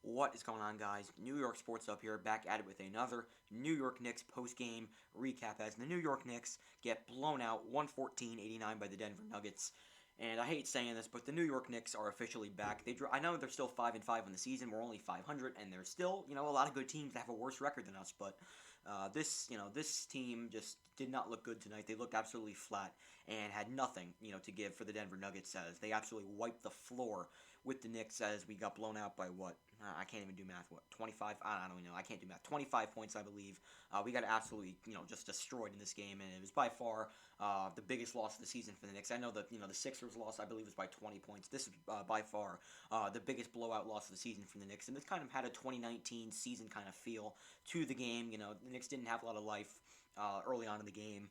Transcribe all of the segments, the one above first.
What is going on, guys? New York Sports Up here, back at it with another New York Knicks post-game recap as the New York Knicks get blown out 114-89 by the Denver Nuggets. And I hate saying this, but the New York Knicks are officially back. I know they're still 5-5 in the season. We're only 500, and there's still, a lot of good teams that have a worse record than us. But this team just did not look good tonight. They looked absolutely flat and had nothing, to give for the Denver Nuggets as they absolutely wiped the floor with the Knicks as we got blown out by what? I can't even do math. What, 25? I don't know. I can't do math. 25 points, I believe. We got absolutely, just destroyed in this game, and it was by far the biggest loss of the season for the Knicks. I know that, the Sixers loss, I believe, was by 20 points. This is by far the biggest blowout loss of the season for the Knicks, and this kind of had a 2019 season kind of feel to the game. The Knicks didn't have a lot of life early on in the game.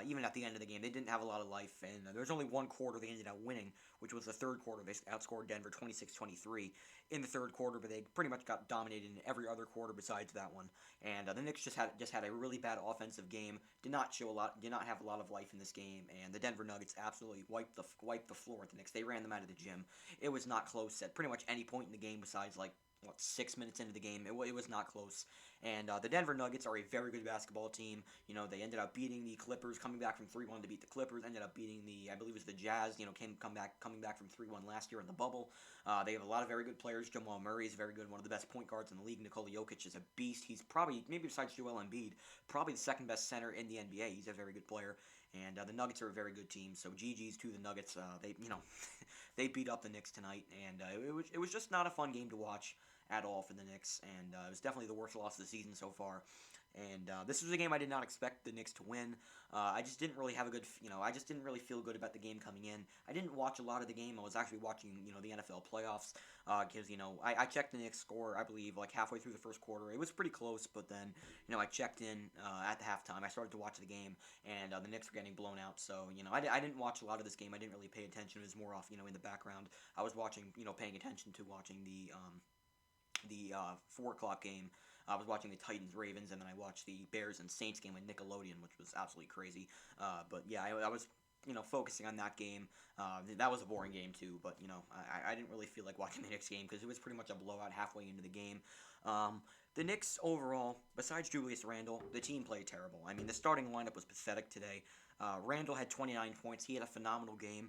Even at the end of the game, they didn't have a lot of life, and there was only one quarter they ended up winning, which was the third quarter. They outscored Denver 26-23 in the third quarter, but they pretty much got dominated in every other quarter besides that one. And the Knicks just had a really bad offensive game. Did not have a lot of life in this game, and the Denver Nuggets absolutely wiped the floor with the Knicks. They ran them out of the gym. It was not close at pretty much any point in the game besides 6 minutes into the game. It was not close. And the Denver Nuggets are a very good basketball team. They ended up beating the Clippers, coming back from 3-1 to beat the Clippers. Ended up beating I believe it was the Jazz. Coming back from 3-1 last year in the bubble. They have a lot of very good players. Jamal Murray is very good, one of the best point guards in the league. Nikola Jokic is a beast. He's probably, maybe besides Joel Embiid, probably the second best center in the NBA. He's a very good player. And the Nuggets are a very good team. So GG's to the Nuggets. They they beat up the Knicks tonight, and it was just not a fun game to watch at all for the Knicks, and it was definitely the worst loss of the season so far. And this was a game I did not expect the Knicks to win. I just didn't really have a good, I just didn't really feel good about the game coming in. I didn't watch a lot of the game. I was actually watching, the NFL playoffs, because, I checked the Knicks score, I believe, halfway through the first quarter. It was pretty close, but then, I checked in at the halftime. I started to watch the game, and the Knicks were getting blown out. So, I didn't watch a lot of this game. I didn't really pay attention. It was more off, in the background. I was watching, paying attention to watching the 4 o'clock game. I was watching the Titans-Ravens, and then I watched the Bears and Saints game on Nickelodeon, which was absolutely crazy. But yeah, I was, focusing on that game. That was a boring game too, but I didn't really feel like watching the Knicks game because it was pretty much a blowout halfway into the game. The Knicks overall, besides Julius Randle, the team played terrible. I mean, the starting lineup was pathetic today. Randle had 29 points. He had a phenomenal game.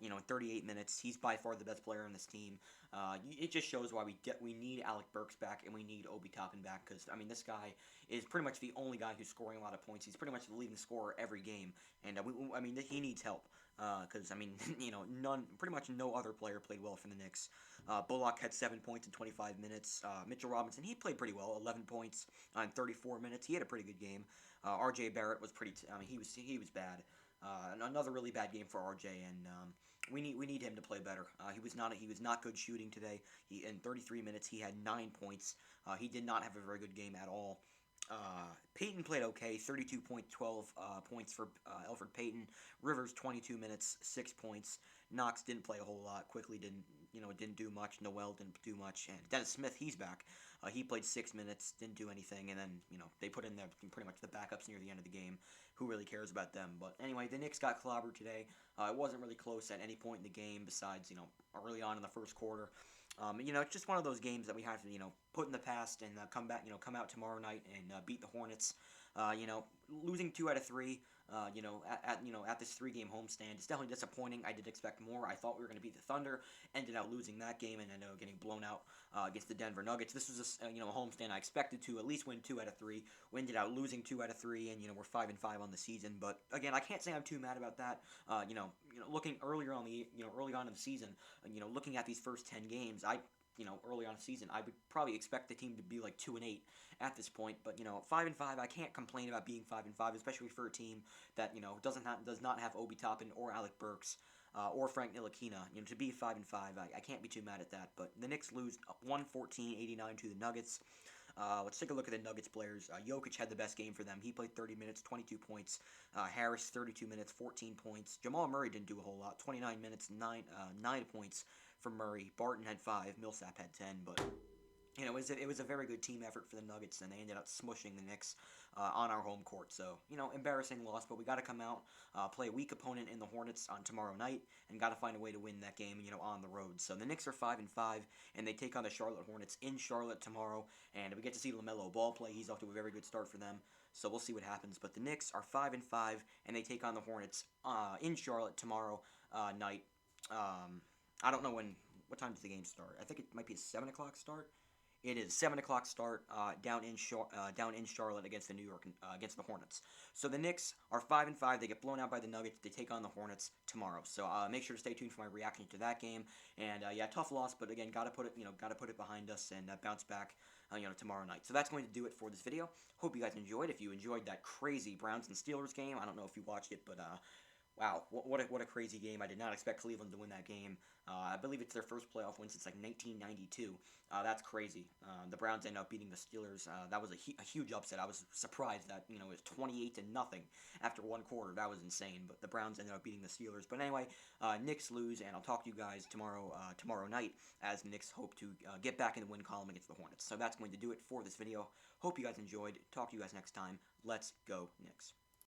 In 38 minutes, he's by far the best player on this team. It just shows why we need Alec Burks back and we need Obi Toppin back because this guy is pretty much the only guy who's scoring a lot of points. He's pretty much the leading scorer every game, and he needs help because pretty much no other player played well for the Knicks. Bullock had 7 points in 25 minutes. Mitchell Robinson, he played pretty well, 11 points in 34 minutes. He had a pretty good game. R.J. Barrett was he was bad. Another really bad game for R.J. and we need him to play better. He was not good shooting today. In 33 minutes he had 9 points. He did not have a very good game at all. Payton played okay, 32.12 points for Elfrid Payton. Rivers 22 minutes, 6 points. Knox didn't play a whole lot. Quickly didn't do much. Noel didn't do much. And Dennis Smith, he's back. He played 6 minutes, didn't do anything, and then they put in pretty much the backups near the end of the game. Who really cares about them? But anyway, the Knicks got clobbered today. It wasn't really close at any point in the game besides early on in the first quarter. It's just one of those games that we have to put in the past and come out tomorrow night and beat the Hornets. Losing 2 out of 3. At this 3-game homestand, it's definitely disappointing. I did expect more. I thought we were going to beat the Thunder. Ended up losing that game and ended up getting blown out against the Denver Nuggets. This was a homestand I expected to at least win 2 out of 3. We ended up losing 2 out of 3, and we're 5-5 on the season. But again, I can't say I'm too mad about that. Looking early on in the season, looking at these first 10 games, early on in the season, I would probably expect the team to be 2-8 at this point. But 5-5, I can't complain about being 5-5, especially for a team that does not have Obi Toppin or Alec Burks or Frank Ntilikina. To be 5-5, I can't be too mad at that. But the Knicks lose 114-89 to the Nuggets. Let's take a look at the Nuggets players. Jokic had the best game for them. He played 30 minutes, 22 points. Harris, 32 minutes, 14 points. Jamal Murray didn't do a whole lot. 29 minutes, 9 points for Murray. Barton had 5. Millsap had 10. But you know, it was a very good team effort for the Nuggets, and they ended up smushing the Knicks on our home court. So, you know, embarrassing loss, but we got to come out, play a weak opponent in the Hornets on tomorrow night, and got to find a way to win that game, you know, on the road. So the Knicks are 5-5, and they take on the Charlotte Hornets in Charlotte tomorrow, and we get to see LaMelo Ball play. He's off to a very good start for them. So we'll see what happens. But the Knicks are 5-5, and they take on the Hornets in Charlotte tomorrow night. I don't know what time does the game start. I think it might be a 7 o'clock start. It is 7 o'clock start down in Charlotte against against the Hornets. So the Knicks are 5-5. They get blown out by the Nuggets. They take on the Hornets tomorrow. So make sure to stay tuned for my reaction to that game. And yeah, tough loss, but again, gotta put it behind us and bounce back. Tomorrow night. So that's going to do it for this video. Hope you guys enjoyed. If you enjoyed that crazy Browns and Steelers game, I don't know if you watched it, but wow, what a crazy game. I did not expect Cleveland to win that game. I believe it's their first playoff win since like 1992. That's crazy. The Browns end up beating the Steelers. That was a huge upset. I was surprised that it was 28-0 after one quarter. That was insane. But the Browns ended up beating the Steelers. But anyway, Knicks lose, and I'll talk to you guys tomorrow night as the Knicks hope to get back in the win column against the Hornets. So that's going to do it for this video. Hope you guys enjoyed. Talk to you guys next time. Let's go Knicks.